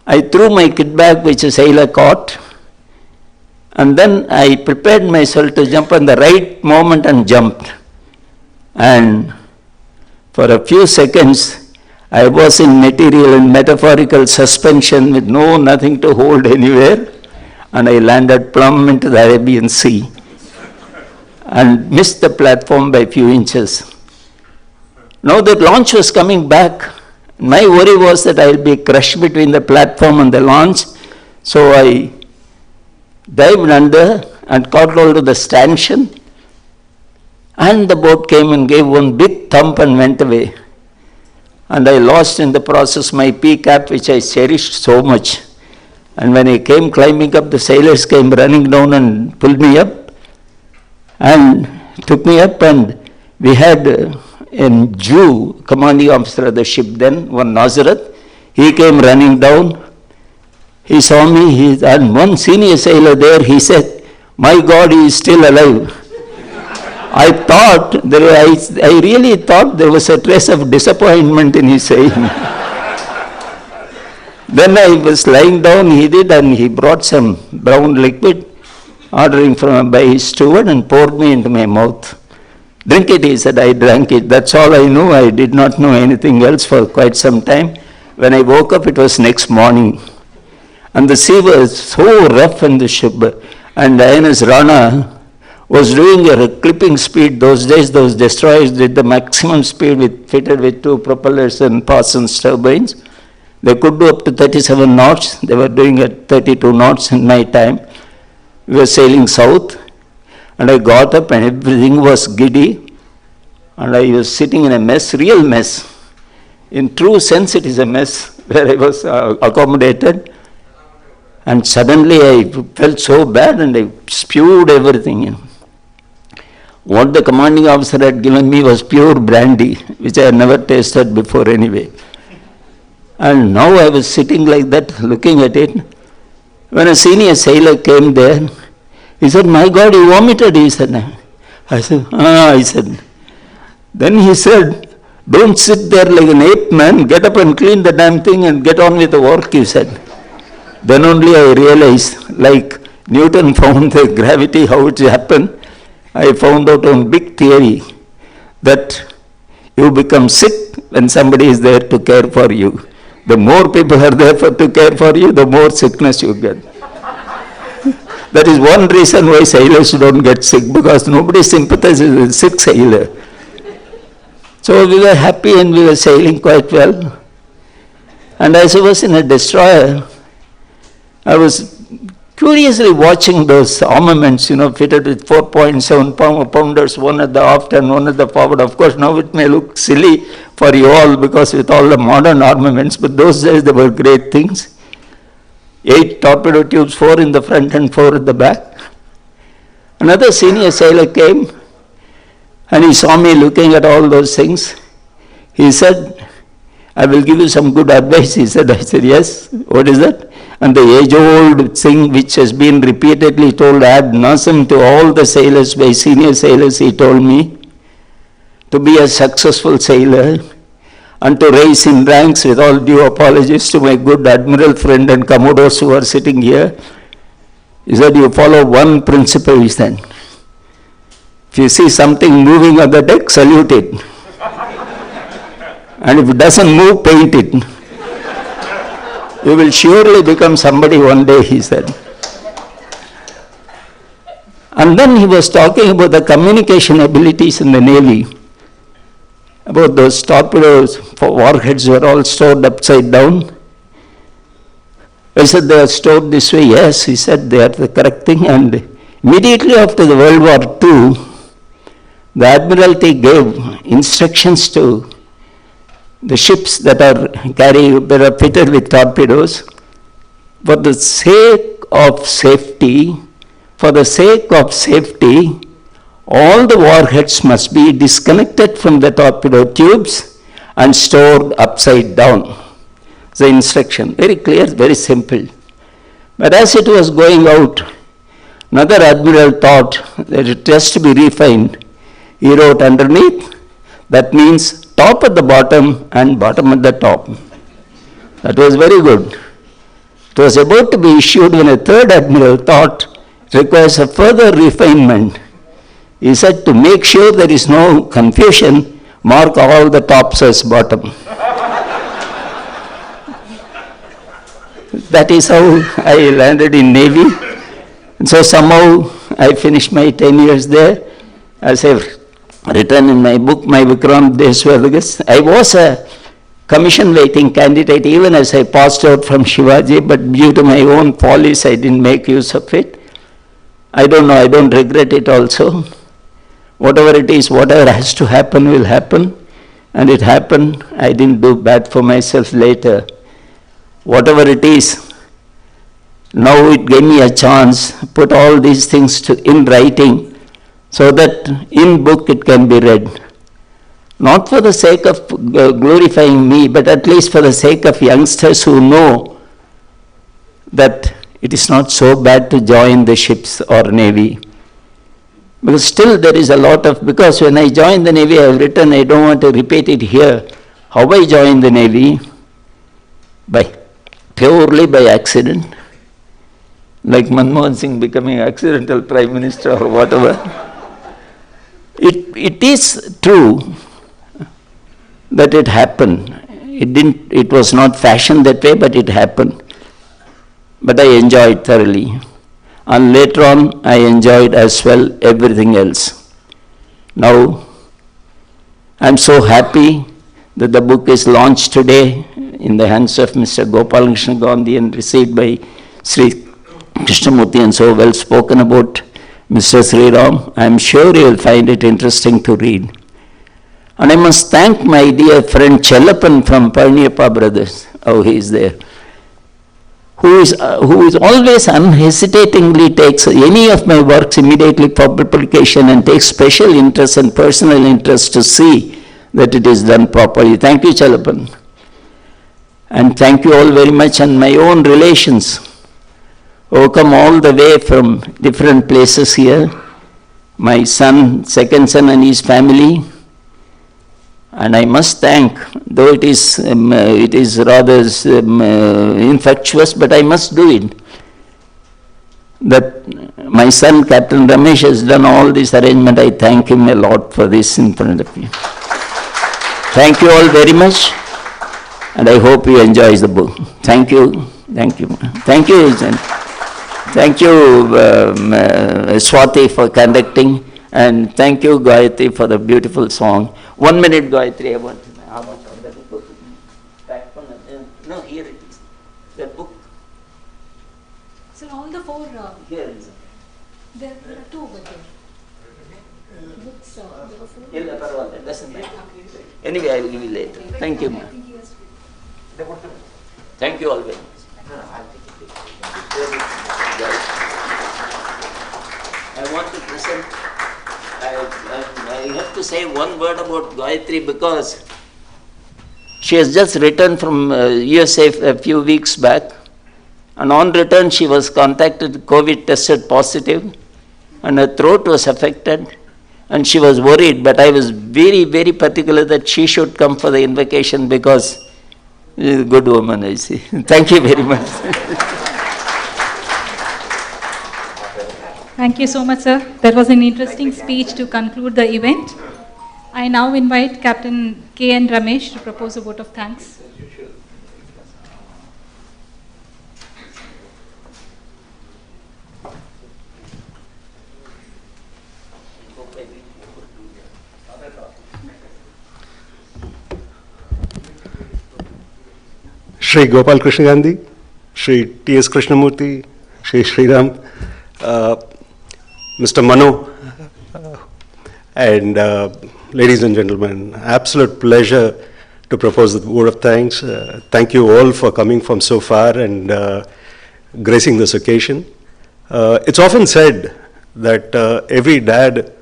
I threw my kit bag, which a sailor caught, and then I prepared myself to jump on the right moment and jumped. And for a few seconds, I was in material and metaphorical suspension with nothing to hold anywhere, and I landed plumb into the Arabian Sea and missed the platform by a few inches. Now the launch was coming back. My worry was that I will be crushed between the platform and the launch, so I dived under and caught hold of the stanchion, and the boat came and gave one big thump and went away. And I lost in the process my pea cap, which I cherished so much. And when I came climbing up, the sailors came running down and pulled me up and took me up, and we had a Jew, commanding officer of the ship then, one Nazareth. He came running down. He saw me, and one senior sailor there, he said, my God, he is still alive. I really thought there was a trace of disappointment in his saying. Then I was lying down, he did, and he brought some brown liquid, ordering by his steward, and poured me into my mouth. Drink it, he said. I drank it. That's all I knew. I did not know anything else for quite some time. When I woke up, it was next morning. And the sea was so rough in the ship, and INS Rana was doing a clipping speed. Those days, those destroyers did the maximum speed fitted with 2 propellers and Parsons turbines. They could do up to 37 knots. They were doing at 32 knots in my time. We were sailing south, and I got up and everything was giddy, and I was sitting in a mess, real mess. In true sense, it is a mess where I was accommodated. And suddenly I felt so bad and I spewed everything. What the commanding officer had given me was pure brandy, which I had never tasted before anyway. And now I was sitting like that, looking at it. When a senior sailor came there, he said, my God, you vomited, he said. I said. Then he said, don't sit there like an ape, man. Get up and clean the damn thing and get on with the work, he said. Then only I realized, like Newton found the gravity, how it happened. I found out one big theory that you become sick when somebody is there to care for you. The more people are there to care for you, the more sickness you get. That is one reason why sailors don't get sick, because nobody sympathizes with sick sailor. So we were happy and we were sailing quite well. And as I was in a destroyer, I was curiously watching those armaments, fitted with 4.7 pounders, one at the aft and one at the forward. Of course, now it may look silly for you all because with all the modern armaments, but those days they were great things. 8 torpedo tubes, 4 in the front and 4 at the back. Another senior sailor came and he saw me looking at all those things. He said, I will give you some good advice. He said, I said, yes, what is that? And the age-old thing which has been repeatedly told ad nauseam to all the sailors by senior sailors, he told me, to be a successful sailor and to rise in ranks, with all due apologies to my good admiral friend and commodores who are sitting here, is that you follow one principle is then. If you see something moving on the deck, salute it. And if it doesn't move, paint it. You will surely become somebody one day, he said. And then he was talking about the communication abilities in the Navy. About those torpedoes for warheads were all stored upside down. I said, they are stored this way. Yes, he said, they are the correct thing. And immediately after the World War II, the Admiralty gave instructions to the ships that are fitted with torpedoes, for the sake of safety, all the warheads must be disconnected from the torpedo tubes and stored upside down. The instruction, very clear, very simple. But as it was going out, another admiral thought that it has to be refined. He wrote underneath, that means top at the bottom and bottom at the top. That was very good. It was about to be issued when a third admiral thought it requires a further refinement. He said, to make sure there is no confusion, mark all the tops as bottom. That is how I landed in Navy. And so somehow I finished my 10 years there. As I've written in my book, My Vikrant Deshwargas, I was a commission waiting candidate even as I passed out from Shivaji, but due to my own follies, I didn't make use of it. I don't know, I don't regret it also. Whatever it is, whatever has to happen will happen. And it happened. I didn't do bad for myself later. Whatever it is, now it gave me a chance, put all these things in writing, so that in book it can be read. Not for the sake of glorifying me, but at least for the sake of youngsters who know that it is not so bad to join the ships or Navy. Because still there is a lot of, because when I joined the Navy, I have written, I don't want to repeat it here, how I joined the Navy, purely by accident, like Manmohan Singh becoming accidental Prime Minister or whatever. It is true that it happened. It was not fashioned that way, but it happened. But I enjoyed thoroughly. And later on, I enjoyed as well everything else. Now, I'm so happy that the book is launched today in the hands of Mr. Gopal Krishna Gandhi and received by Sri Krishnamurti, and so well spoken about Mr. Sri Ram. I'm sure you will find it interesting to read. And I must thank my dear friend Chellappan from Parniyappa Brothers. Oh, he is there. Who is always unhesitatingly takes any of my works immediately for publication and takes special interest and personal interest to see that it is done properly. Thank you, Chellappan. And thank you all very much. And my own relations who come all the way from different places here. My son, second son and his family. And I must thank, though it is rather infectious, but I must do it, that my son, Captain Ramesh, has done all this arrangement. I thank him a lot for this in front of me. Thank you all very much, and I hope you enjoy the book. Thank you. Thank you. Thank you. Thank you, Swati, for conducting, and thank you, Gayatri, for the beautiful song. 1 minute, Gayatri, I want to know how much of that book. No, here it is. That book. So all the four, Here is it. there are two over there. Books, there were four. It doesn't matter. Anyway, I will give you later. Thank you, ma'am. Thank you all very much. I want to present, I have to say one word about Gayatri because she has just returned from USA a few weeks back, and on return she was contacted, COVID tested positive, and her throat was affected, and she was worried, but I was very, very particular that she should come for the invocation because she is a good woman, I see. Thank you very much. Thank you so much, sir. That was an interesting speech to conclude the event. I now invite Captain K.N. Ramesh to propose a vote of thanks. Shri Gopal Krishna Gandhi, Shri T.S. Krishnamurti, Shri Sriram, Mr. Mano, and ladies and gentlemen, absolute pleasure to propose the vote of thanks. Thank you all for coming from so far and gracing this occasion. It's often said that every dad,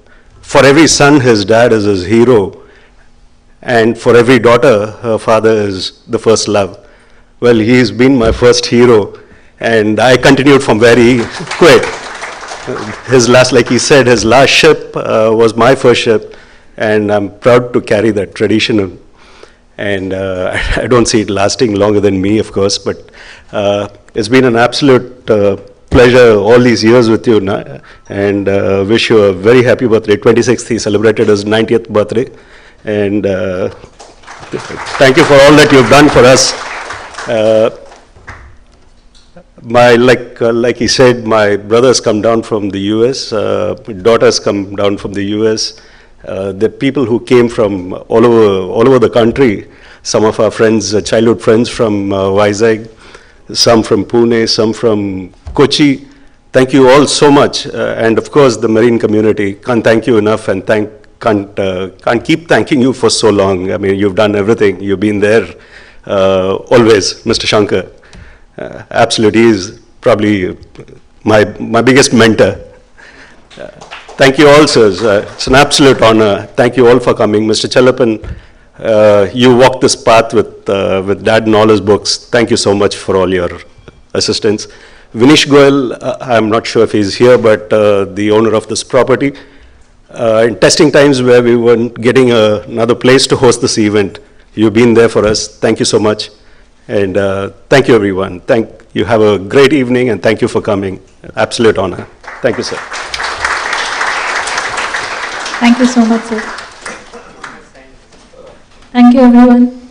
for every son, his dad is his hero, and for every daughter, her father is the first love. Well, he's been my first hero, and I continued from where he quit. His last, like he said, his last ship was my first ship, and I'm proud to carry that tradition. And I don't see it lasting longer than me, of course, but it's been an absolute pleasure all these years with you, and wish you a very happy birthday. 26th, he celebrated his 90th birthday, and thank you for all that you've done for us. Like he said, my brothers come down from the US, my daughters come down from the US. The people who came from all over the country, some of our friends, childhood friends from Vizag, some from Pune, some from Kochi. Thank you all so much, and of course the marine community. Can't thank you enough, and can't keep thanking you for so long. I mean, you've done everything. You've been there always, Mr. Shankar. Absolutely, he is probably my biggest mentor. Thank you all, sirs. It's an absolute honor. Thank you all for coming. Mr. Chalapan, you walked this path with Dad and all his books. Thank you so much for all your assistance. Vinish Goyal, I'm not sure if he's here, but the owner of this property. In testing times where we weren't getting another place to host this event, you've been there for us. Thank you so much. And thank you, everyone. Thank you. Have a great evening, and thank you for coming. Absolute honor. Thank you, sir. Thank you so much, sir. Thank you, everyone.